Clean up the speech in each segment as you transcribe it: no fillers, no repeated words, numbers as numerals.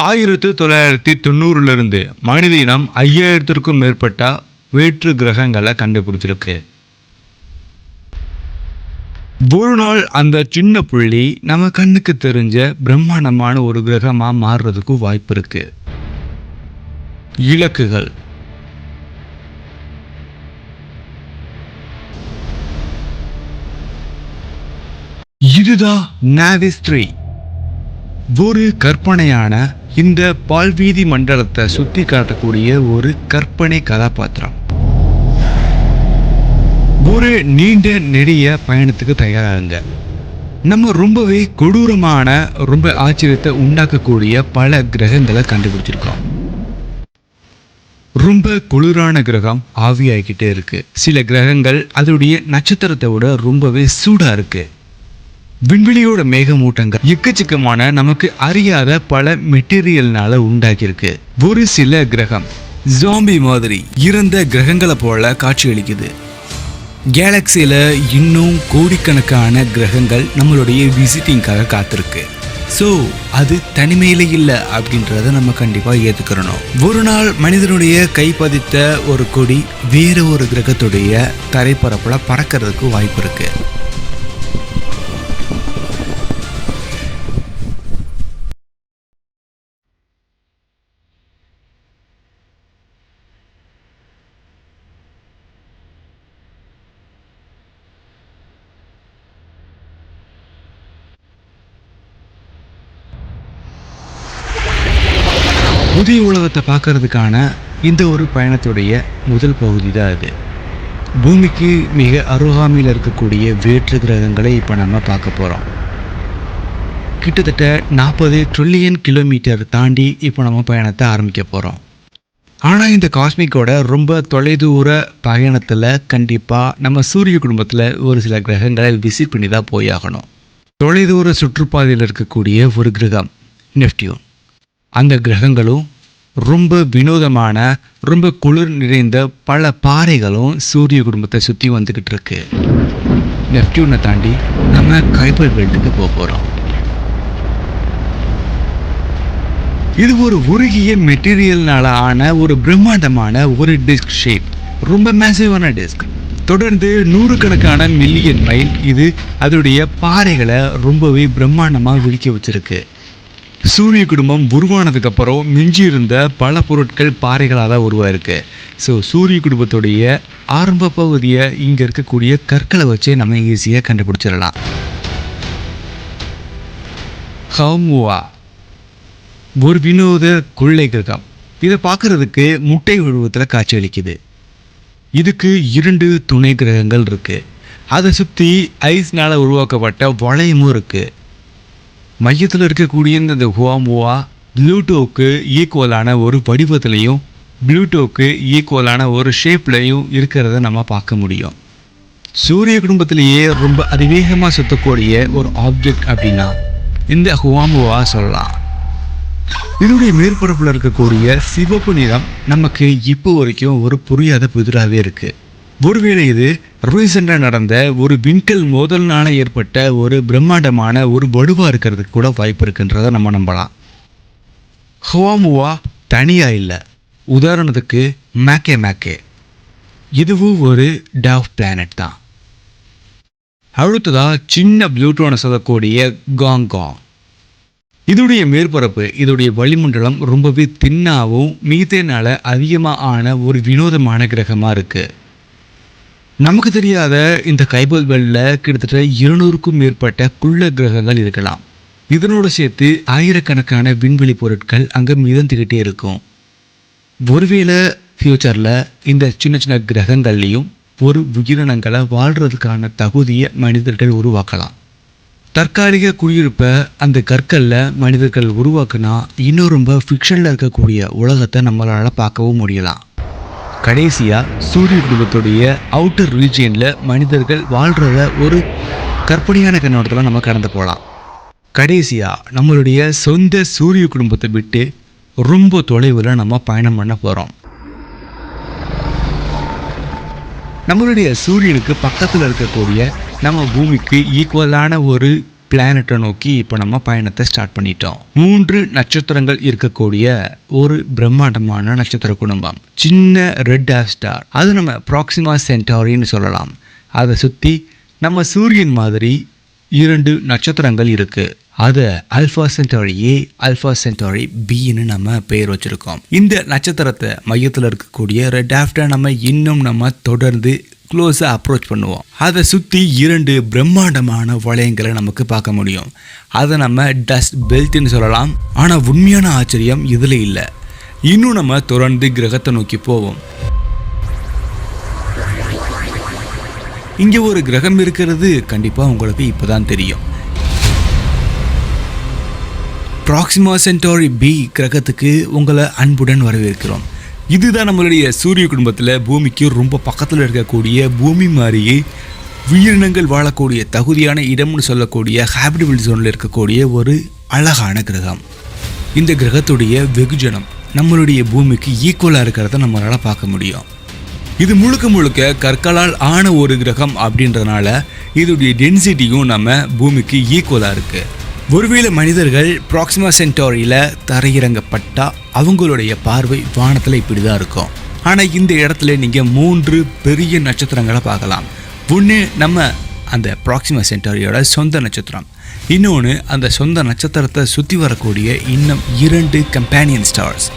1990 மனித இனம் 5000க்கும் மேற்பட்ட வேற்று கிரகங்களை கண்டுபிடிச்சிருக்கு. ஒரு நாள் அந்த சின்ன புள்ளி நம்ம கண்ணுக்கு தெரிஞ்ச பிரம்மாண்டமான ஒரு கிரகமா மாறுறதுக்கு வாய்ப்பு இருக்கு. இலக்குகள் இதுதான் நாவிஸ் 3. ஒரு கற்பனையான இந்த பால்வீதி மண்டலத்தை சுத்தி காட்டக்கூடிய ஒரு கற்பனை கதாபாத்திரம் ஒரு நீண்ட நெடிய பயணத்துக்கு தயாராகுங்க. நம்ம ரொம்பவே கொடூரமான ரொம்ப ஆச்சரியத்தை உண்டாக்கக்கூடிய பல கிரகங்களை கண்டுபிடிச்சிருக்கோம். ரொம்ப குளிரான கிரகம் ஆவியாகிக்கிட்டே இருக்கு. சில கிரகங்கள் அதோடைய நட்சத்திரத்தை விட ரொம்பவே சூடா இருக்கு. விண்வெளியோட மேகமூட்டங்கள் எக்கச்சக்கமான நமக்கு அறியாத பல மெட்டீரியல்னால உண்டாக்கியிருக்கு. ஒரு சில கிரகம் ஜாம்பி மாதிரி இறந்த கிரகங்களை போல காட்சியளிக்குது. கேலக்சியில இன்னும் கோடிக்கணக்கான கிரகங்கள் நம்மளுடைய விசிட்டிங்காக காத்திருக்கு. ஸோ அது தனிமையில இல்லை அப்படின்றத நம்ம கண்டிப்பா ஏத்துக்கிறணும். ஒரு நாள் மனிதனுடைய கைப்பதித்த ஒரு கொடி வேற ஒரு கிரகத்துடைய தரைப்பரப்புல பறக்கிறதுக்கு வாய்ப்பு இருக்கு. புதிய உலகத்தை பார்க்கறதுக்கான இந்த ஒரு பயணத்துடைய முதல் பகுதி தான் அது. பூமிக்கு மிக அருகாமையில் இருக்கக்கூடிய வேற்று கிரகங்களை இப்போ நம்ம பார்க்க போகிறோம். கிட்டத்தட்ட 40 ட்ரில்லியன் கிலோமீட்டர் தாண்டி இப்போ நம்ம பயணத்தை ஆரம்பிக்க போகிறோம். ஆனால் இந்த காஸ்மிக்கோட ரொம்ப தொலைதூர பயணத்தில் கண்டிப்பாக நம்ம சூரிய குடும்பத்தில் ஒரு சில கிரகங்களை விசிட் பண்ணி தான் போயாகணும். தொலைதூர சுற்றுப்பாதையில் இருக்கக்கூடிய ஒரு கிரகம் நெப்டியூன். அந்த கிரகங்களும் ரொம்ப வினோதமான ரொம்ப குளிர் நிறைந்த பல பாறைகளும் சூரிய குடும்பத்தை சுற்றி வந்துக்கிட்டு இருக்கு. நெப்டியூனை தாண்டி நம்ம கைபர் பெல்ட்டுக்கு போக போகிறோம். இது ஒரு உருகிய மெட்டீரியல்னால ஆன ஒரு பிரம்மாண்டமான ஒரு டிஸ்க் ஷேப், ரொம்ப மேசிவான டிஸ்க். தொடர்ந்து 100கணக்கான மில்லியன் மைல் இது அதோடைய பாறைகளை ரொம்பவே பிரம்மாண்டமாக விழிக்க வச்சிருக்கு. சூரிய குடும்பம் உருவானதுக்கு அப்புறம் மிஞ்சி இருந்த பல பொருட்கள் பாறைகளாக தான் உருவாயிருக்கு. ஸோ சூரிய குடும்பத்துடைய ஆரம்ப பகுதியை இங்கே இருக்கக்கூடிய கற்களை வச்சே நம்ம ஈஸியாக கண்டுபிடிச்சிடலாம். ஹவுமுவா ஒரு வினோத கொள்ளை கிரகம். இதை பார்க்கறதுக்கு முட்டை உருவத்தில் காட்சியளிக்குது. இதுக்கு 2 துணை கிரகங்கள் இருக்கு. அதை சுற்றி ஐஸ்னால் உருவாக்கப்பட்ட வளையமும் இருக்கு. மையத்தில் இருக்கக்கூடிய இந்த ஹுவாமுவா ப்ளூட்டோவுக்கு ஈக்குவலான ஒரு வடிவத்திலையும் ப்ளூட்டோவுக்கு ஈக்குவலான ஒரு ஷேப்லையும் இருக்கிறத நம்ம பார்க்க முடியும். சூரிய குடும்பத்திலேயே ரொம்ப அதிவேகமாக சுற்றக்கூடிய ஒரு ஆப்ஜெக்ட் அப்படின்னா இந்த ஹுவாமுவா சொல்லலாம். இதனுடைய மேற்பரப்பில் இருக்கக்கூடிய சிவப்பு நிறம் நமக்கு இப்போ வரைக்கும் ஒரு புரியாத புதிராகவே இருக்கு. ஒருவேளை இது ரீசெண்டாக நடந்த ஒரு விண்கல் மோதல்னால ஏற்பட்ட ஒரு பிரம்மாண்டமான ஒரு வடுவா இருக்கிறதுக்கு கூட வாய்ப்பு இருக்குன்றதை நம்ம நம்பலாம். ஹுவாமுவா தனியாக இல்லை. உதாரணத்துக்கு மேக்கே இதுவும் ஒரு டாவ் பிளானட் தான். அடுத்ததாக சின்ன ப்ளூட்டோனை சொல்லக்கூடிய காங்காங். இதோடைய மேற்பரப்பு இதோடைய வளிமண்டலம் ரொம்பவே தின்னாகவும் மீத்தேனால அதிகமாக ஆன ஒரு வினோதமான கிரகமாக இருக்குது. நமக்கு தெரியாத இந்த கைபர் பெல்ட்டில் கிட்டத்தட்ட 200க்கும் மேற்பட்ட குள்ள கிரகங்கள் இருக்கலாம். இதனோட சேர்த்து ஆயிரக்கணக்கான விண்வெளி பொருட்கள் அங்கே மிதந்துக்கிட்டே இருக்கும். ஒருவேளை ஃப்யூச்சரில் இந்த சின்ன சின்ன கிரகங்கள்லேயும் ஒரு உயிரினங்களை வாழ்கிறதுக்கான தகுதியை மனிதர்கள் உருவாக்கலாம். தற்காலிக குடியிருப்பை அந்த கற்களில் மனிதர்கள் உருவாக்குனா இன்னும் ரொம்ப ஃபிக்ஷனில் இருக்கக்கூடிய உலகத்தை நம்மளால் பார்க்கவும் முடியலாம். கடைசியாக சூரிய குடும்பத்துடைய அவுட்டர் ரீஜியனில் மனிதர்கள் வாழ்கிறத ஒரு கற்பனையான கண்ணோட்டத்தில் நம்ம கடந்து போகலாம். கடைசியாக நம்மளுடைய சொந்த சூரிய குடும்பத்தை விட்டு ரொம்ப தொலைவில் நம்ம பயணம் பண்ண போகிறோம். நம்மளுடைய சூரியனுக்கு பக்கத்தில் இருக்கக்கூடிய நம்ம பூமிக்கு ஈக்குவலான ஒரு பிளானட்டை நோக்கி இப்போ நம்ம பயணத்தை ஸ்டார்ட் பண்ணிட்டோம். 3 நட்சத்திரங்கள் இருக்கக்கூடிய ஒரு பிரம்மாண்டமான நட்சத்திர குடும்பம். சின்ன ரெட் டார்க் ஸ்டார், அது நம்ம ப்ராக்சிமா சென்டாரின்னு சொல்லலாம். அதை சுற்றி நம்ம சூரியன் மாதிரி 2 நட்சத்திரங்கள் இருக்கு. அதை ஆல்ஃபா சென்டாரி ஏ, ஆல்ஃபா சென்டாரி பின்னு நம்ம பெயர் வச்சிருக்கோம். இந்த நட்சத்திரத்தை மையத்தில் இருக்கக்கூடிய ரெட் டார்க்டை நம்ம தொடர்ந்து க்ளோஸாக அப்ரோச் பண்ணுவோம். அதை சுற்றி 2 பிரம்மாண்டமான வளையங்களை நமக்கு பார்க்க முடியும். அதை நம்ம டஸ்ட் பெல்ட்னு சொல்லலாம். ஆனால் உண்மையான ஆச்சரியம் இதில் இல்லை. இன்னும் நம்ம தொடர்ந்து கிரகத்தை நோக்கி போவோம். இங்கே ஒரு கிரகம் இருக்கிறது கண்டிப்பாக உங்களுக்கு இப்போதான் தெரியும். ப்ராக்சிமா சென்டாரி பி கிரகத்துக்கு உங்களை அன்புடன் வரவேற்கிறோம். இதுதான் நம்மளுடைய சூரிய குடும்பத்தில் பூமிக்கு ரொம்ப பக்கத்தில் இருக்கக்கூடிய, பூமி மாதிரியே உயிரினங்கள் வாழக்கூடிய தகுதியான இடம்னு சொல்லக்கூடிய ஹேபிட்டபிள் ஜோனில் இருக்கக்கூடிய ஒரு அழகான கிரகம். இந்த கிரகத்துடைய வெகுஜனம் நம்மளுடைய பூமிக்கு ஈக்குவலாக இருக்கிறத நம்மளால் பார்க்க முடியும். இது முழுக்க கற்களால் ஆன ஒரு கிரகம் அப்படின்றதுனால இதோடைய டென்சிட்டியும் நம்ம பூமிக்கு ஈக்குவலாக இருக்குது. ஒருவேளை மனிதர்கள் ப்ராக்சிமா சென்டாரியில் தரையிறங்கப்பட்டா அவங்களுடைய பார்வை வானத்தில் இப்படி தான் இருக்கும். ஆனால் இந்த இடத்துல நீங்கள் 3 பெரிய நட்சத்திரங்களை பார்க்கலாம். ஒன்று நம்ம அந்த ப்ராக்சிமா சென்டாரியோட சொந்த நட்சத்திரம், இன்னொன்று அந்த சொந்த நட்சத்திரத்தை சுற்றி வரக்கூடிய இன்னும் 2 கம்பேனியன் ஸ்டார்ஸ்.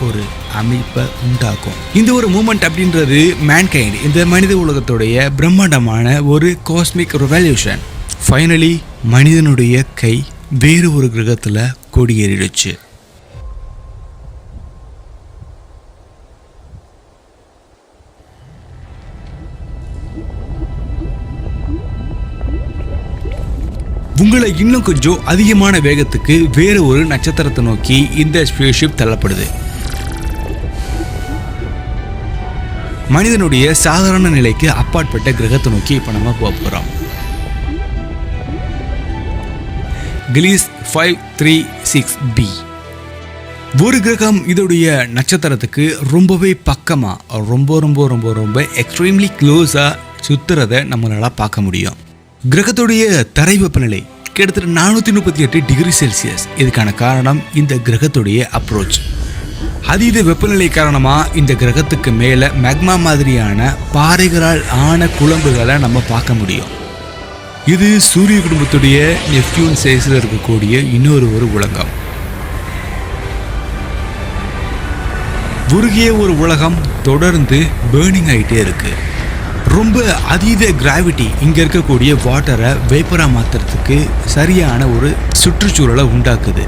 ஒரு அமைப்பை உண்டாக்கும். இந்த ஒரு மூமெண்ட் அப்படின்றது மேன்கைண்ட், இந்த மனித உலகத்துடைய பிரம்மாண்டமான ஒரு காஸ்மிக் ரெவல்யூஷன். ஃபைனலி மனிதனுடைய கை வேறு ஒரு கிரகத்தில் கொடியேறிடுச்சு. உங்களை இன்னும் கொஞ்சம் அதிகமான வேகத்துக்கு வேறு ஒரு நட்சத்திரத்தை நோக்கி இந்த ஸ்பேஸ்ஷிப் தள்ளப்படுது. மனிதனுடைய சாதாரண நிலைக்கு அப்பாற்பட்ட கிரகத்தை நோக்கி இப்போ நம்ம போக போகிறோம். கிளீஸ் 536b ஒரு கிரகம் இதோடைய நட்சத்திரத்துக்கு ரொம்பவே பக்கமாக ரொம்ப ரொம்ப ரொம்ப ரொம்ப எக்ஸ்ட்ரீம்லி க்ளோஸாக சுற்றுறதை நம்மளால் பார்க்க முடியும். கிரகத்துடைய தரை வெப்பநிலை கிட்டத்தட்ட 438 டிகிரி செல்சியஸ். இதுக்கான காரணம் இந்த கிரகத்துடைய அப்ரோச். அதீத வெப்பநிலை காரணமாக இந்த கிரகத்துக்கு மேலே மேக்மா மாதிரியான பாறைகளால் ஆன குழம்புகளை நம்ம பார்க்க முடியும். இது சூரிய குடும்பத்துடைய நெப்டியூன் சைஸில் இருக்கக்கூடிய இன்னொரு உலகம். உருகிய ஒரு உலகம் தொடர்ந்து பேர்னிங் ஆகிட்டே இருக்கு. ரொம்ப அதீத கிராவிட்டி இங்கே இருக்கக்கூடிய வாட்டரை வேப்பராக மாற்றுறதுக்கு சரியான ஒரு சுற்றுச்சூழலை உண்டாக்குது.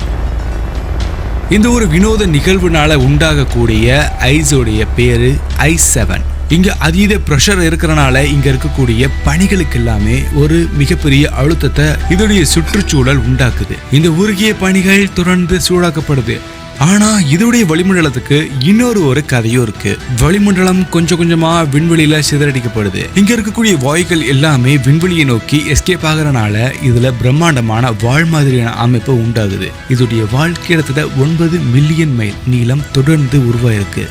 இந்த ஒரு வினோத நிகழ்வுனால உண்டாகக்கூடிய ஐஸோடைய பேரு ஐஸ் 7. இங்கே அதீத ப்ரெஷர் இருக்கிறனால இங்கே இருக்கக்கூடிய பனிகளுக்கு எல்லாமே ஒரு மிகப்பெரிய அழுத்தத்தை இதோடைய சுற்றுச்சூழல் உண்டாக்குது. இந்த உருகிய பனிகள் தொடர்ந்து சூடாக்கப்படுது. ஆனா இதோடைய வளிமண்டலத்துக்கு இன்னொரு ஒரு கதையும் இருக்கு. வளிமண்டலம் கொஞ்சம் கொஞ்சமா விண்வெளியில சிதறடிக்கப்படுது. இங்க இருக்கக்கூடிய வாயுக்கள் எல்லாமே விண்வெளியை நோக்கி எஸ்கேப் ஆகிறனால இதுல பிரம்மாண்டமான வாழ் மாதிரியான அமைப்பு உண்டாகுது. இதோடைய வாழ் கிட்டத்தட்ட 9 மில்லியன் மைல் நீளம் தொடர்ந்து உருவாயிருக்கு.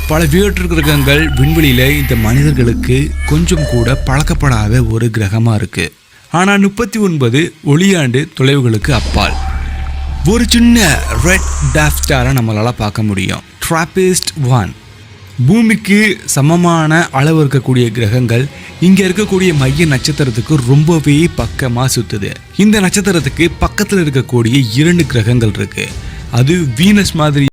பல வேற்று கிரகங்கள் விண்வெளியில இந்த மனிதர்களுக்கு கொஞ்சம் கூட பழக்கப்படாத ஒரு கிரகமா இருக்கு. ஆனால் 39 ஒளியாண்டு தொலைவுகளுக்கு அப்பால் ஒரு சின்ன ரெட் டார்க் ஸ்டாரை நம்மளால் பார்க்க முடியும். ட்ராப்பிஸ்ட் 1. பூமிக்கு சமமான அளவு இருக்கக்கூடிய கிரகங்கள் இங்க இருக்கக்கூடிய மைய நட்சத்திரத்துக்கு ரொம்பவே பக்கமா சுத்துது. இந்த நட்சத்திரத்துக்கு பக்கத்துல இருக்கக்கூடிய 2 கிரகங்கள் இருக்கு. அது வீனஸ் மாதிரி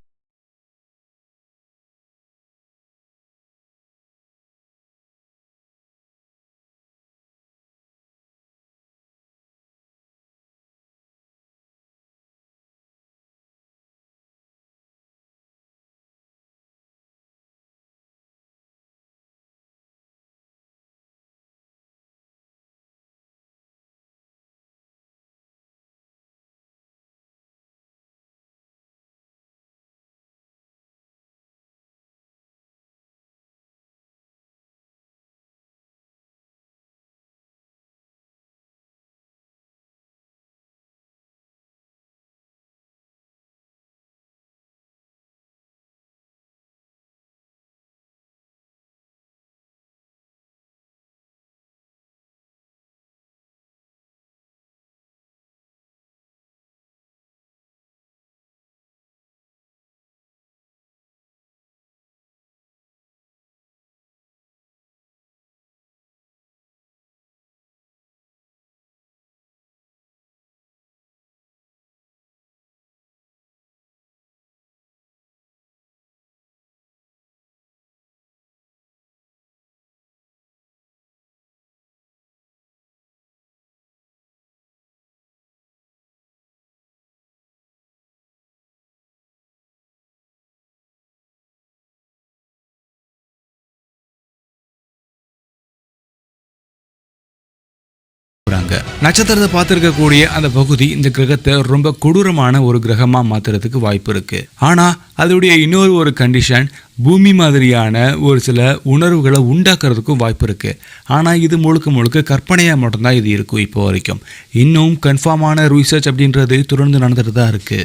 நட்சத்திரத்தை பார்த்திருக்கக்கூடிய அந்த பகுதி இந்த கிரகத்தை ரொம்ப கொடூரமான ஒரு கிரகமா மாத்துறதுக்கு வாய்ப்பு இருக்கு. ஆனா அதோடைய இன்னொரு கண்டிஷன், பூமி மாதிரியான ஒரு சில உணர்வுகளை உண்டாக்குறதுக்கும் வாய்ப்பு இருக்கு. ஆனா இது முழுக்க கற்பனையா மட்டும்தான் இது இருக்கும். இப்போ வரைக்கும் இன்னும் கன்ஃபார்மான ரிசர்ச் அப்படின்றது தொடர்ந்து நடந்துட்டு தான் இருக்கு.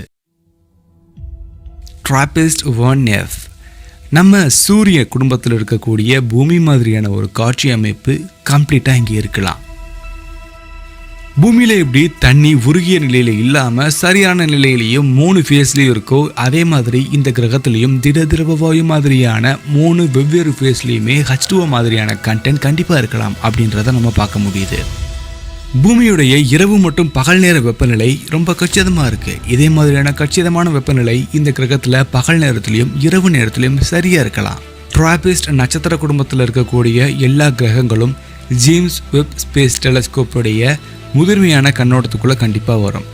TRAPPIST 1F நம்ம சூரிய குடும்பத்தில் இருக்கக்கூடிய பூமி மாதிரியான ஒரு காட்சி அமைப்பு கம்ப்ளீட்டா இங்கே இருக்கலாம். பூமியில எப்படி தண்ணி உருகிய நிலையில இல்லாம சரியான நிலையிலையும் 3 ஃபேஸ்லயும் இருக்கோ, அதே மாதிரி இந்த கிரகத்திலையும் திட வாயு மாதிரியான 3 வெவ்வேறு ஃபேஸ்லயுமே H2O மாதிரியான கண்டென்ட் கண்டிப்பா இருக்கலாம் அப்படின்றத நம்ம பார்க்க முடியுது. பூமியுடைய இரவு மற்றும் பகல் நேர வெப்பநிலை ரொம்ப கச்சிதமா இருக்கு. இதே மாதிரியான கச்சிதமான வெப்பநிலை இந்த கிரகத்துல பகல் நேரத்திலையும் இரவு நேரத்திலையும் சரியா இருக்கலாம். TRAPPIST நட்சத்திர குடும்பத்தில் இருக்கக்கூடிய எல்லா கிரகங்களும் ஜேம்ஸ் வெப் ஸ்பேஸ் டெலஸ்கோப்புடைய முதன்மையான கண்ணோட்டத்துக்குள்ள கண்டிப்பா வரும்.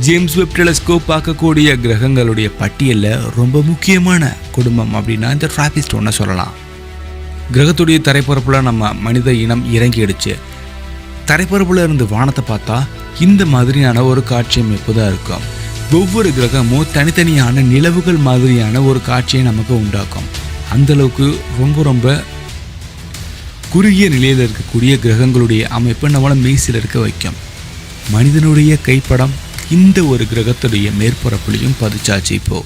ஜேம்ஸ் வெப் டெலஸ்கோப் பார்க்கக்கூடிய கிரகங்களுடைய பட்டியலில் ரொம்ப முக்கியமான குடும்பம் அப்படின்னா இந்த TRAPPIST ஒன்று சொல்லலாம். கிரகத்துடைய தரைப்பரப்புல நம்ம மனித இனம் இறங்கிடுச்சு. தரைப்பரப்புல இருந்து வானத்தை பார்த்தா இந்த மாதிரியான ஒரு காட்சி அமைப்பு தான் இருக்கும். ஒவ்வொரு கிரகமும் தனித்தனியான நிலவுகள் மாதிரியான ஒரு காட்சியை நமக்கு உண்டாக்கும். அந்த அளவுக்கு ரொம்ப குறுகிய நிலையில் இருக்கக்கூடிய கிரகங்களுடைய அமைப்பு நம்மளை மெய்சில் இருக்க வைக்கும். மனிதனுடைய கைப்படம் இந்த ஒரு கிரகத்துடைய மேற்பரப்புலையும் பதிச்சாச்சு. இப்போ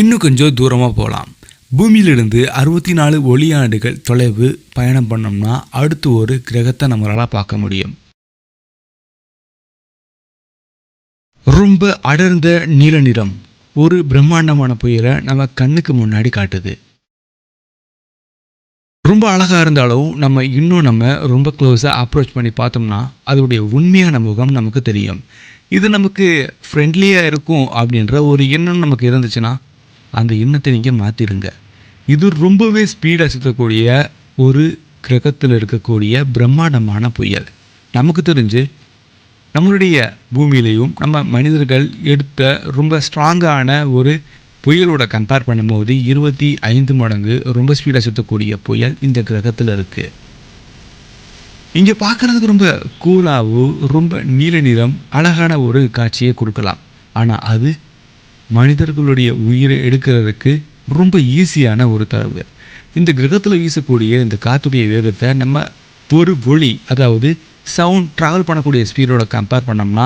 இன்னும் கொஞ்சம் தூரமாக போகலாம். பூமியிலிருந்து 64 ஒளியாண்டுகள் தொலைவு பயணம் பண்ணோம்னா அடுத்து ஒரு கிரகத்தை நம்மளால் பார்க்க முடியும். ரொம்ப அடர்ந்த நீல நிறம் ஒரு பிரம்மாண்டமான புயலை நம்ம கண்ணுக்கு முன்னாடி காட்டுது. ரொம்ப அழகாக இருந்தாலும் நம்ம ரொம்ப க்ளோஸாக அப்ரோச் பண்ணி பார்த்தோம்னா அதோடைய உண்மையான முகம் நமக்கு தெரியும். இது நமக்கு ஃப்ரெண்ட்லியாக இருக்கும் அப்படின்ற ஒரு எண்ணம் நமக்கு இருந்துச்சுன்னா அந்த எண்ணத்தை நீங்கள் மாற்றிடுங்க. இது ரொம்பவே ஸ்பீடாக சுற்றக்கூடிய ஒரு கிரகத்தில் இருக்கக்கூடிய பிரம்மாண்டமான புயல். நமக்கு தெரிஞ்சு நம்மளுடைய பூமியிலையும் நம்ம மனிதர்கள் எடுத்த ரொம்ப ஸ்ட்ராங்கான ஒரு புயலோட கம்பேர் பண்ணும்போது 25 மடங்கு ரொம்ப ஸ்பீடாக சுற்றக்கூடிய புயல் இந்த கிரகத்தில் இருக்குது. இங்கே பார்க்குறதுக்கு ரொம்ப கூலாகவும் ரொம்ப நீல நிறம் அழகான ஒரு காட்சியை கொடுக்கலாம். ஆனால் அது மனிதர்களுடைய உயிரை எடுக்கிறதுக்கு ரொம்ப ஈஸியான ஒரு தரவு. இந்த கிரகத்தில் வீசக்கூடிய இந்த காற்றுடைய வேகத்தை நம்ம ஒரு ஒளி, அதாவது சவுண்ட் ட்ராவல் பண்ணக்கூடிய ஸ்பீடோட கம்பேர் பண்ணோம்னா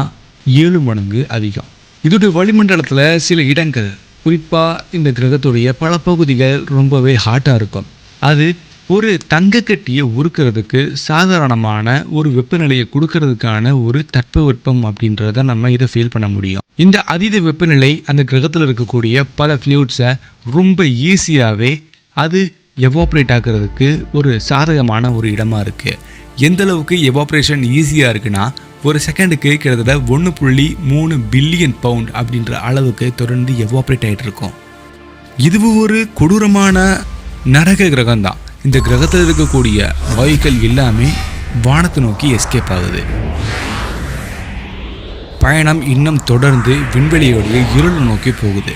7 மடங்கு அதிகம். இதோடைய வளிமண்டலத்தில் சில இடங்கள், குறிப்பாக இந்த கிரகத்துடைய பல பகுதிகள் ரொம்பவே ஹாட்டாக இருக்கும். அது ஒரு தங்கக்கட்டியை உருக்கிறதுக்கு சாதாரணமான ஒரு வெப்பநிலையை கொடுக்கறதுக்கான ஒரு தட்பவெப்பம் அப்படின்றத நம்ம இதை ஃபீல் பண்ண முடியும். இந்த அதீத வெப்பநிலை அந்த கிரகத்தில் இருக்கக்கூடிய பல ஃப்ளூயிட்ஸை ரொம்ப ஈஸியாகவே அது எவாப்ரேட் ஆகிறதுக்கு ஒரு சாதகமான ஒரு இடமா இருக்குது. எந்த அளவுக்கு எவாப்ரேஷன் ஈஸியாக இருக்குன்னா, ஒரு செகண்டுக்கு கிட்டத்தட்ட 1.3 பில்லியன் பவுண்ட் அப்படின்ற அளவுக்கு தொடர்ந்து எவாப்ரேட் ஆகிட்டு இருக்கும். இதுவும் ஒரு கொடூரமான நரக கிரகம் தான். இந்த கிரகத்தில் இருக்கக்கூடிய வாயுக்கள் எல்லாமே வானத்தை நோக்கி எஸ்கேப் ஆகுது. பயணம் இன்னும் தொடர்ந்து விண்வெளியோடைய இருளை நோக்கி போகுது.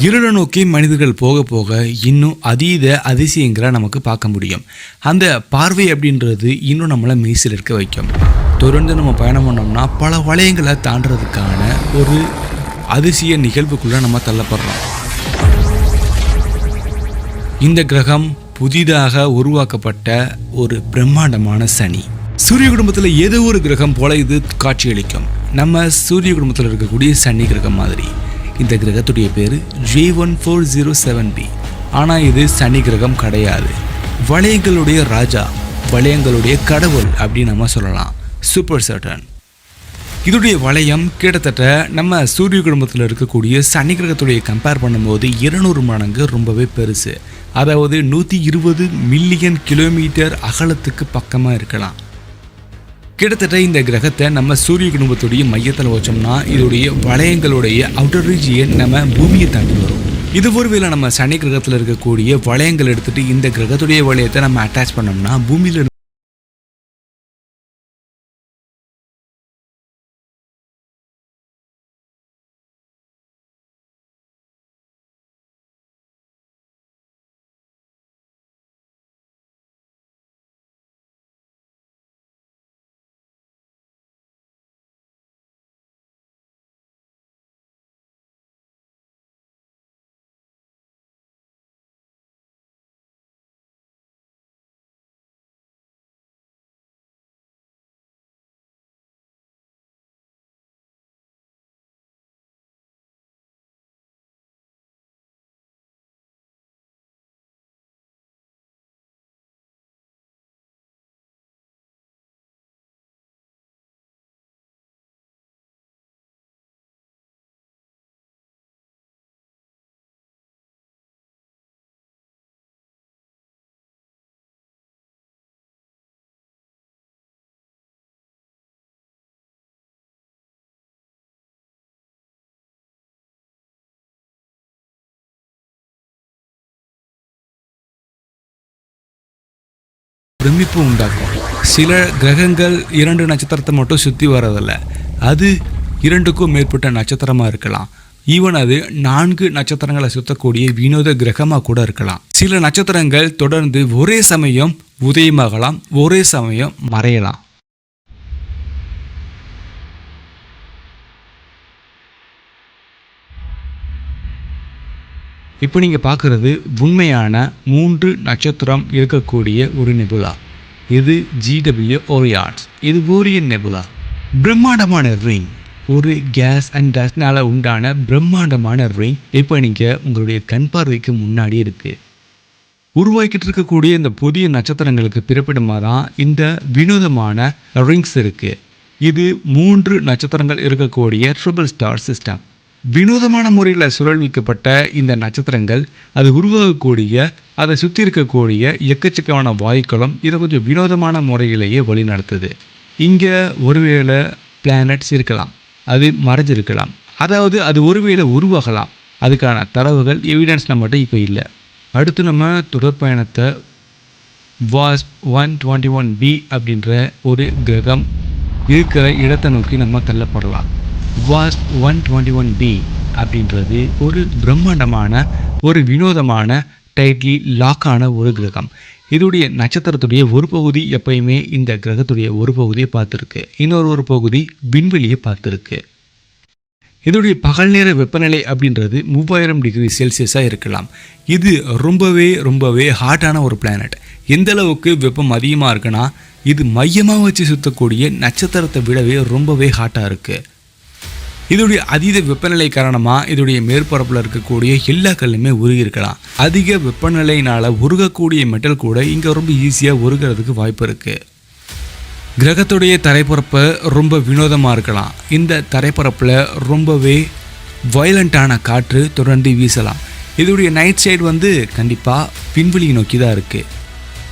இருளை நோக்கி மனிதர்கள் போக போக இன்னும் அதீத அதிசயங்களை நமக்கு பார்க்க முடியும். அந்த பார்வை அப்படின்றது இன்னும் நம்மளை மெய்சில் இருக்க வைக்கும். தொடர்ந்து நம்ம பயணம் பண்ணோம்னா பல வளையங்களை தாண்டறதுக்கான ஒரு அதிசய நிகழ்வுக்குள்ளே நம்ம தள்ளப்படுறோம். இந்த கிரகம் புதிதாக உருவாக்கப்பட்ட ஒரு பிரம்மாண்டமான சனி. சூரிய குடும்பத்தில் ஏதோ ஒரு கிரகம் போல இது காட்சியளிக்கும். நம்ம சூரிய குடும்பத்தில் இருக்கக்கூடிய சனி கிரகம் மாதிரி. இந்த கிரகத்துடைய பேர் J1407b. ஆனால் இது சனி கிரகம் கிடையாது. வளையங்களுடைய ராஜா, வளையங்களுடைய கடவுள் அப்படின்னு நம்ம சொல்லலாம். சூப்பர் சேட்டன். இதோடைய வளையம் கிட்டத்தட்ட நம்ம சூரிய குடும்பத்தில் இருக்கக்கூடிய சனி கிரகத்துடைய கம்பேர் பண்ணும்போது 200 மடங்கு ரொம்பவே பெருசு. அதாவது 120 மில்லியன் கிலோமீட்டர் அகலத்துக்கு பக்கமாக இருக்கலாம். கிட்டத்தட்ட இந்த கிரகத்தை நம்ம சூரிய குடும்பத்துடைய மையத்தில் வச்சோம்னா இதோடைய வளையங்களுடைய அவுட்டர் ரீஜியன் நம்ம பூமியை தாண்டி வரும். இது ஒருவேளை நம்ம சனி கிரகத்தில் இருக்கக்கூடிய வளையங்கள் எடுத்துட்டு இந்த கிரகத்துடைய வளையத்தை நம்ம அட்டாச் பண்ணோம்னா பூமியில பிரமிப்பு உண்டாக்கும். சில கிரகங்கள் 2 நட்சத்திரத்தை மட்டும் சுற்றி வரதில்லை. அது 2க்கும் மேற்பட்ட நட்சத்திரமாக இருக்கலாம். ஈவன் அது 4 நட்சத்திரங்களை சுற்றக்கூடிய வினோத கிரகமாக கூட இருக்கலாம். சில நட்சத்திரங்கள் தொடர்ந்து ஒரே சமயம் உதயமாகலாம், ஒரே சமயம் மறையலாம். இப்போ நீங்கள் பார்க்குறது உண்மையான 3 நட்சத்திரம் இருக்கக்கூடிய ஒரு நெபுலா. இது GW ஓரியான்ஸ். இது ஓரியன் நெபுலா. பிரம்மாண்டமான ரிங், ஒரு கேஸ் அண்ட் டஸ்ட்னால் உண்டான பிரம்மாண்டமான ரிங் இப்போ நீங்கள் உங்களுடைய கண் பார்வைக்கு முன்னாடி இருக்குது. உருவாக்கிட்டு இருக்கக்கூடிய இந்த புதிய நட்சத்திரங்களுக்கு பிறப்பிடமாக தான் இந்த வினோதமான ரிங்ஸ் இருக்குது. இது 3 நட்சத்திரங்கள் இருக்கக்கூடிய ட்ரிபிள் ஸ்டார் சிஸ்டம். வினோதமான முறையில் சுழல்விக்கப்பட்ட இந்த நட்சத்திரங்கள் அது உருவாகக்கூடிய அதை சுற்றி இருக்கக்கூடிய எக்கச்சக்கமான வாயுக்களும் இதை கொஞ்சம் வினோதமான முறையிலேயே வழி நடத்துது. இங்கே ஒருவேளை பிளானட்ஸ் இருக்கலாம், அது மறைஞ்சிருக்கலாம், அதாவது அது ஒருவேளை உருவாகலாம். அதுக்கான தரவுகள் எவிடன்ஸ் நம்மகிட்ட இப்போ இல்லை. அடுத்து நம்ம தொடர்பயணத்தை வாஸ்ப் 121b அப்படின்ற ஒரு கிரகம் இருக்கிற இடத்தை நோக்கி நம்ம தள்ளப்படலாம். வாஸ்ப் 121b அப்படின்றது ஒரு பிரம்மாண்டமான ஒரு வினோதமான டைட்லி லாக்கான ஒரு கிரகம். இதோடைய நட்சத்திரத்துடைய ஒரு பகுதி எப்பயுமே இந்த கிரகத்துடைய ஒரு பகுதியை பார்த்துருக்கு, இன்னொரு பகுதி விண்வெளியை பார்த்துருக்கு. இதோடைய பகல் நேர வெப்பநிலை அப்படின்றது 3000 டிகிரி செல்சியஸாக இருக்கலாம். இது ரொம்பவே ஹாட்டான ஒரு பிளானட். எந்த அளவுக்கு வெப்பம் அதிகமாக இருக்குன்னா இது மையமாக வச்சு சுற்றக்கூடிய நட்சத்திரத்தை விடவே ரொம்பவே ஹாட்டாக இருக்குது. இதோடைய அதீத வெப்பநிலை காரணமாக இதோடைய மேற்பரப்பில் இருக்கக்கூடிய எல்லா கல்லுமே உருகி இருக்கலாம். அதிக வெப்பநிலையினால் உருகக்கூடிய மெட்டல் கூட இங்கே ரொம்ப ஈஸியாக உருகிறதுக்கு வாய்ப்பு இருக்குது. கிரகத்துடைய தரைப்பரப்பு ரொம்ப வினோதமாக இருக்கலாம். இந்த தரைப்பரப்பில் ரொம்பவே வயலண்ட்டான காற்று தொடர்ந்து வீசலாம். இதோடைய நைட் சைடு கண்டிப்பாக பின்வெளியை நோக்கி தான் இருக்குது.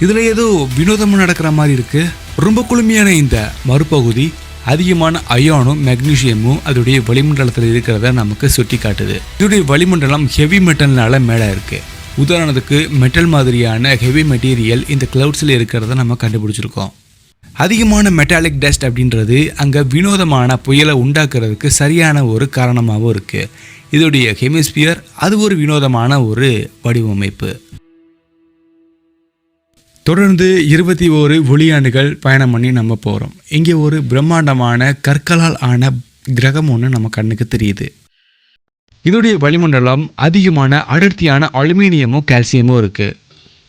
இதில் ஏதோ வினோதமாக நடக்கிற மாதிரி இருக்குது. ரொம்ப குளுமையான இந்த மறுபகுதி அதிகமான அயானும் மெக்னீஷியமும் அதோடைய வளிமண்டலத்தில் இருக்கிறத நமக்கு சுட்டி காட்டுது. இதோடைய வளிமண்டலம் ஹெவி மெட்டல்னால மேலே இருக்குது. உதாரணத்துக்கு மெட்டல் மாதிரியான ஹெவி மெட்டீரியல் இந்த கிளவுட்ஸில் இருக்கிறத நம்ம கண்டுபிடிச்சிருக்கோம். அதிகமான மெட்டாலிக் டஸ்ட் அப்படின்றது அங்கே வினோதமான புயலை உண்டாக்குறதுக்கு சரியான ஒரு காரணமாகவும் இருக்குது. இதோடைய ஹெமிஸ்பியர் அது ஒரு வினோதமான ஒரு வடிவமைப்பு. தொடர்ந்து 21 ஒளியாண்டுகள் பயணம் பண்ணி நம்ம போகிறோம். இங்கே ஒரு பிரம்மாண்டமான கற்களால் ஆன கிரகம் ஒன்று நம்ம கண்ணுக்கு தெரியுது. இதோடைய வளிமண்டலம் அதிகமான அடர்த்தியான அலுமினியமும் கால்சியமும் இருக்குது.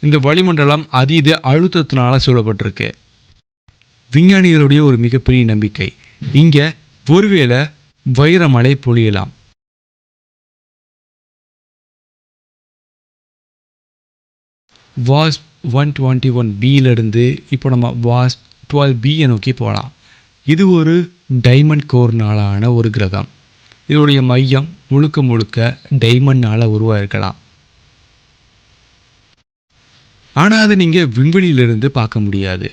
இந்த வளிமண்டலம் அதீத அழுத்தத்தினால சூழப்பட்டிருக்கு. விஞ்ஞானிகளுடைய ஒரு மிகப்பெரிய நம்பிக்கை, இங்கே ஒருவேளை வைரமழை பொழியலாம். வாஸ்ப் 121Bயிலிருந்து இப்போ நம்ம வாஸ்ப் 12Bயை நோக்கி போகலாம். இது ஒரு டைமண்ட் கோர்னாலான ஒரு கிரகம். இதோடைய மையம் முழுக்க முழுக்க டைமண்ட்னால் உருவாயிருக்கலாம். ஆனால் அதை நீங்கள் விண்வெளியிலிருந்து பார்க்க முடியாது.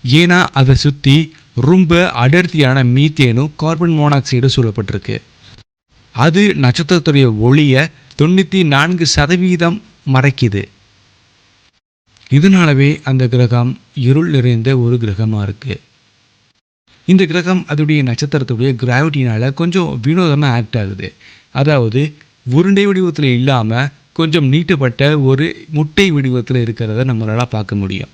ஏன்னா அதை சுற்றி ரொம்ப அடர்த்தியான மீத்தேனும் கார்பன் மோனாக்சைடும் சூழப்பட்டிருக்கு. அது நட்சத்திரத்துடைய ஒளியை 94% மறைக்குது. இதனாலவே அந்த கிரகம் இருள் நிறைந்த ஒரு கிரகமாக இருக்குது. இந்த கிரகம் அதோடைய நட்சத்திரத்துடைய கிராவிட்டினால் கொஞ்சம் வினோதமாக ஆக்ட் ஆகுது. அதாவது உருண்டை வடிவத்தில் இல்லாமல் கொஞ்சம் நீட்டப்பட்ட ஒரு முட்டை வடிவத்தில் இருக்கிறத நம்மளால் பார்க்க முடியும்.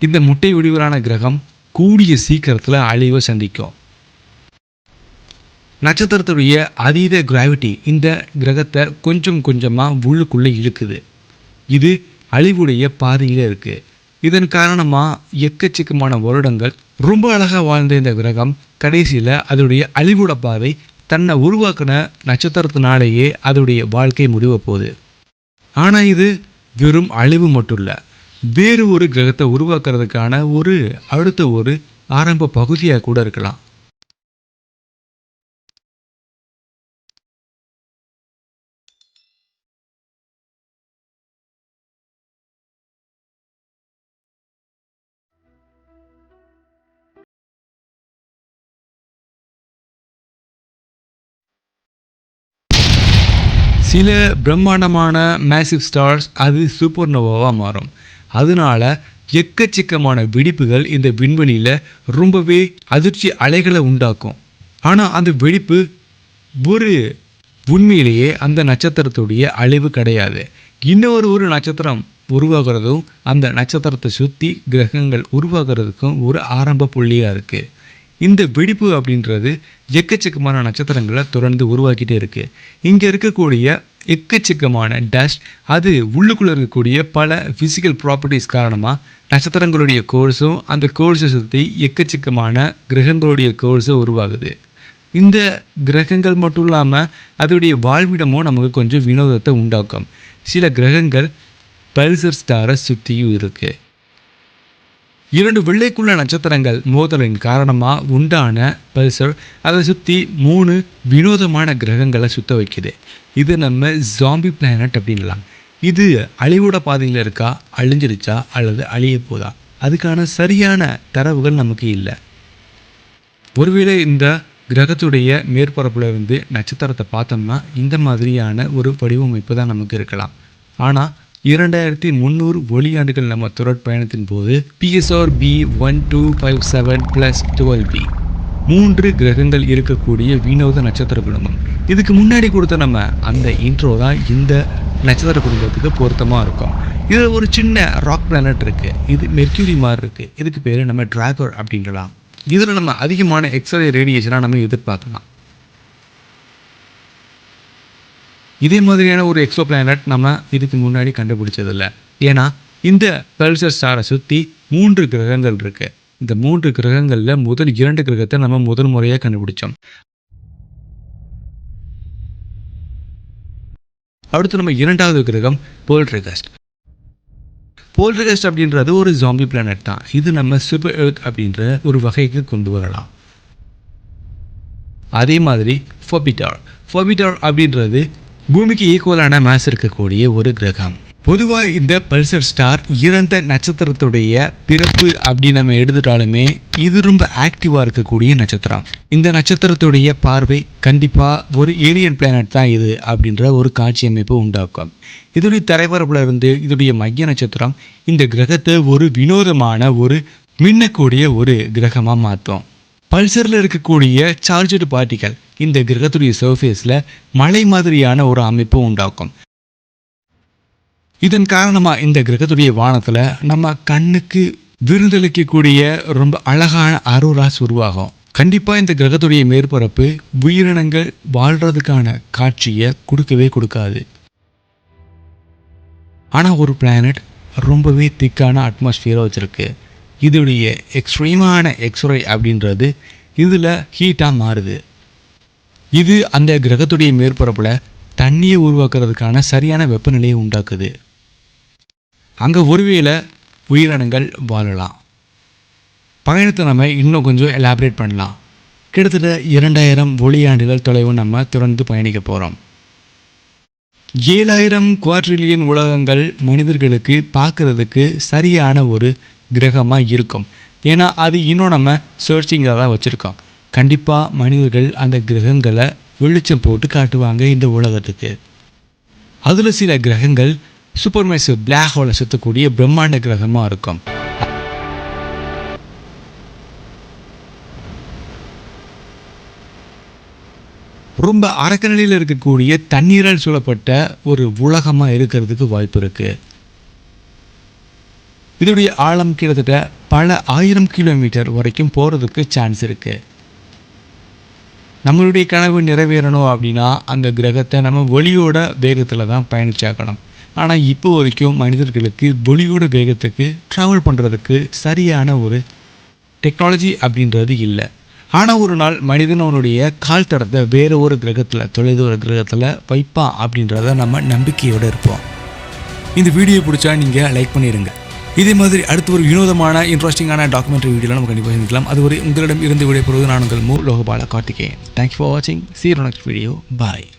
இந்த முட்டை வடிவிலான கிரகம் கூடிய சீக்கிரத்தில் அழிவை சந்திக்கும். நட்சத்திரத்துடைய அதீத கிராவிட்டி இந்த கிரகத்தை கொஞ்சம் கொஞ்சமாக உள்ளுக்குள்ளே இழுக்குது. இது அழிவுடைய பாதையில் இருக்குது. இதன் காரணமாக எக்கச்சக்கமான வருடங்கள் ரொம்ப அழகாக வாழ்ந்த இந்த கிரகம் கடைசியில் அதோடைய அழிவுட பாதை தன்னை உருவாக்கின நட்சத்திரத்தினாலேயே அதோடைய வாழ்க்கை முடிவ போகுது. ஆனால் இது வெறும் அழிவு மட்டும் இல்லை, வேறு ஒரு கிரகத்தை உருவாக்குறதுக்கான அடுத்த ஒரு ஆரம்ப பகுதியாக கூட இருக்கலாம். சில பிரம்மாண்டமான மேசிவ் ஸ்டார்ஸ் அது சூப்பர்னோவாவாக மாறும். அதனால எக்கச்சக்கமான வெடிப்புகள் இந்த விண்வெளியில் ரொம்பவே அதிர்ச்சி அலைகளை உண்டாக்கும். ஆனால் அந்த வெடிப்பு உண்மையிலேயே அந்த நட்சத்திரத்துடைய அழிவு கிடையாது. ஒரு நட்சத்திரம் உருவாகிறதும் அந்த நட்சத்திரத்தை சுற்றி கிரகங்கள் உருவாகிறதுக்கும் ஒரு ஆரம்ப புள்ளியாக இருக்குது. இந்த வெடிப்பு அப்படின்றது எக்கச்சக்கமான நட்சத்திரங்களை தொடர்ந்து உருவாக்கிட்டே இருக்குது. இங்கே இருக்கக்கூடிய எக்கச்சக்கமான டஸ்ட் அது உள்ளுக்குள்ளே இருக்கக்கூடிய பல ஃபிசிக்கல் ப்ராப்பர்ட்டிஸ் காரணமாக நட்சத்திரங்களுடைய கோர்ஸும் அந்த கோர்ஸை சுற்றி எக்கச்சக்கமான கிரகங்களுடைய கோர்ஸும் உருவாகுது. இந்த கிரகங்கள் மட்டும் இல்லாமல் அதோடைய வாழ்விடமும் நமக்கு கொஞ்சம் வினோதத்தை உண்டாக்கும். சில கிரகங்கள் பல்சர் ஸ்டாரை சுற்றியும் இருக்குது. 2 வெள்ளைக்குள்ள நட்சத்திரங்கள் மோதலின் காரணமாக உண்டான பல்சர் அதை சுற்றி 3 வினோதமான கிரகங்களை சுற்ற வைக்குது. இது நம்ம ஜாம்பி பிளானட் அப்படின்லாம். இது அழிவோட பாதையில் இருக்கா, அழிஞ்சிருச்சா அல்லது அழிய போதா, அதுக்கான சரியான தரவுகள் நமக்கு இல்லை. ஒருவேளை இந்த கிரகத்துடைய மேற்பரப்பில் இருந்து நட்சத்திரத்தை பார்த்தோம்னா இந்த மாதிரியான ஒரு வடிவமைப்பு தான் நமக்கு இருக்கலாம். ஆனால் 2300 ஒளியாண்டுகள் நம்ம தொடர்பயணத்தின் போது PSR B1257 + 12B 3 கிரகங்கள் இருக்கக்கூடிய வினோத நட்சத்திர குடும்பம். இதுக்கு முன்னாடி கொடுத்த நம்ம அந்த இன்ட்ரோ தான் இந்த நட்சத்திர குடும்பத்துக்கு பொருத்தமாக இருக்கும். இதில் ஒரு சின்ன ராக் பிளானட் இருக்குது. இது மெர்க்யூரி மாதிரி இருக்குது. இதுக்கு பேர் நம்ம டிராகர் அப்படின்லாம். இதில் நம்ம அதிகமான எக்ஸ்ரே ரேடியேஷனாக நம்ம எதிர்பார்க்கலாம். இதே மாதிரியான ஒரு எக்ஸோ பிளானட் நம்ம இதுக்கு முன்னாடி கண்டுபிடிச்சதில்லை. ஏன்னா இந்த பல்சர் ஸ்டாரை சுற்றி 3 கிரகங்கள் இருக்குது. இந்த 3 கிரகங்களில் முதல் 2 கிரகத்தை நம்ம முதல் முறையாக கண்டுபிடிச்சோம். அடுத்து நம்ம 2வது கிரகம் போல்ட்ரிகஸ்ட். போல்ட்ரிகஸ்ட் அப்படின்றது ஒரு ஜாம்பி பிளானட் தான். இது நம்ம சூப்பர் எர்த் அப்படின்ற ஒரு வகைக்கு கொண்டு வரலாம். அதே மாதிரி ஃபோபிட்டார் அப்படின்றது பூமிக்கு ஈக்குவலான மாஸ் இருக்கக்கூடிய ஒரு கிரகம். பொதுவாக இந்த பல்சர் ஸ்டார் இறந்த நட்சத்திரத்துடைய பிறப்பு அப்படி நம்ம எடுத்துட்டாலுமே இது ரொம்ப ஆக்டிவாக இருக்கக்கூடிய நட்சத்திரம். இந்த நட்சத்திரத்துடைய பார்வை கண்டிப்பாக ஒரு ஏலியன் பிளானட் தான் இது அப்படின்ற ஒரு காட்சி அமைப்பு உண்டாக்கும். இதோடைய தரைப்பரப்பில் இருந்து இதோடைய மைய நட்சத்திரம் இந்த கிரகத்தை ஒரு வினோதமான ஒரு மின்னக்கூடிய ஒரு கிரகமாக மாற்றும். பல்சரில் இருக்கக்கூடிய சார்ஜடு பார்ட்டிகள் இந்த கிரகத்துடைய சர்ஃபேஸில் மலை மாதிரியான ஒரு அமைப்பு உண்டாக்கும். இதன் காரணமாக இந்த கிரகத்துடைய வானத்தில் நம்ம கண்ணுக்கு விருந்தளிக்கக்கூடிய ரொம்ப அழகான அரோராஸ் உருவாகும். கண்டிப்பாக இந்த கிரகத்துடைய மேற்பரப்பு உயிரினங்கள் வாழ்கிறதுக்கான காட்சியை கொடுக்கவே கொடுக்காது. ஆனால் ஒரு பிளானட் ரொம்பவே திக்கான அட்மாஸ்பியரை வச்சுருக்கு. இதோடைய எக்ஸ்ட்ரீமான எக்ஸ்ரே அப்படின்றது இதில் ஹீட்டாக மாறுது. இது அந்த கிரகத்துடைய மேற்பரப்பில் தண்ணியை உருவாக்குறதுக்கான சரியான வெப்பநிலையை உண்டாக்குது. அங்கே ஒருவேளை உயிரினங்கள் வாழலாம். பயணத்தை நம்ம இன்னும் கொஞ்சம் எலாபரேட் பண்ணலாம். கிட்டத்தட்ட 2000 ஒளியாண்டுகள் தொலைவு நம்ம தொடர்ந்து பயணிக்க போகிறோம். 7000 குவாட்ரிலியன் உலகங்கள் மனிதர்களுக்கு பார்க்குறதுக்கு சரியான ஒரு கிரகமாக இருக்கும். ஏன்னா அது இன்னும் நம்ம சர்ச்சிங்காக தான் வச்சுருக்கோம். கண்டிப்பாக மனிதர்கள் அந்த கிரகங்களை வெளிச்சம் போட்டு காட்டுவாங்க இந்த உலகத்துக்கு. அதில் சில கிரகங்கள் சூப்பர் மேசிவ் பிளாக் ஹோலை சுற்றக்கூடிய பிரம்மாண்ட கிரகமாக இருக்கும். ரொம்ப அரக்கநிலையில் இருக்கக்கூடிய தண்ணீரால் சூழப்பட்ட ஒரு உலகமாக இருக்கிறதுக்கு வாய்ப்பு இருக்குது. இதோடைய ஆழம் கிட்டத்தட்ட பல 1000 கிலோமீட்டர் வரைக்கும் போகிறதுக்கு சான்ஸ் இருக்குது. நம்மளுடைய கனவு நிறைவேறணும் அப்படின்னா அந்த கிரகத்தை நம்ம ஒளியோட வேகத்தில் தான் பயணிச்சாக்கணும். ஆனால் இப்போ வரைக்கும் மனிதர்களுக்கு ஒளியோட வேகத்துக்கு ட்ராவல் பண்ணுறதுக்கு சரியான ஒரு டெக்னாலஜி அப்படின்றது இல்லை. ஆனால் ஒரு நாள் மனிதன் அவனுடைய கால் தடத்தை வேறு ஒரு கிரகத்தில் தொலைதூர கிரகத்தில் வைப்பான் அப்படின்றத நம்ம நம்பிக்கையோடு இருப்போம். இந்த வீடியோ பிடிச்சா நீங்கள் லைக் பண்ணிடுங்க. இதே மாதிரி அடுத்த ஒரு வினோதமான இன்ட்ரெஸ்டிங்கான டாக்குமெண்ட்ரி வீடியோவில் நம்ம கண்டிப்பாக சந்திக்கலாம். அதுவரை உங்களிடம் இருந்து விடைபெறுவது நான் உங்கள் லோகபால கார்த்திகேயன். தேங்க்யூ ஃபார் வாட்சிங். See you next video. Bye.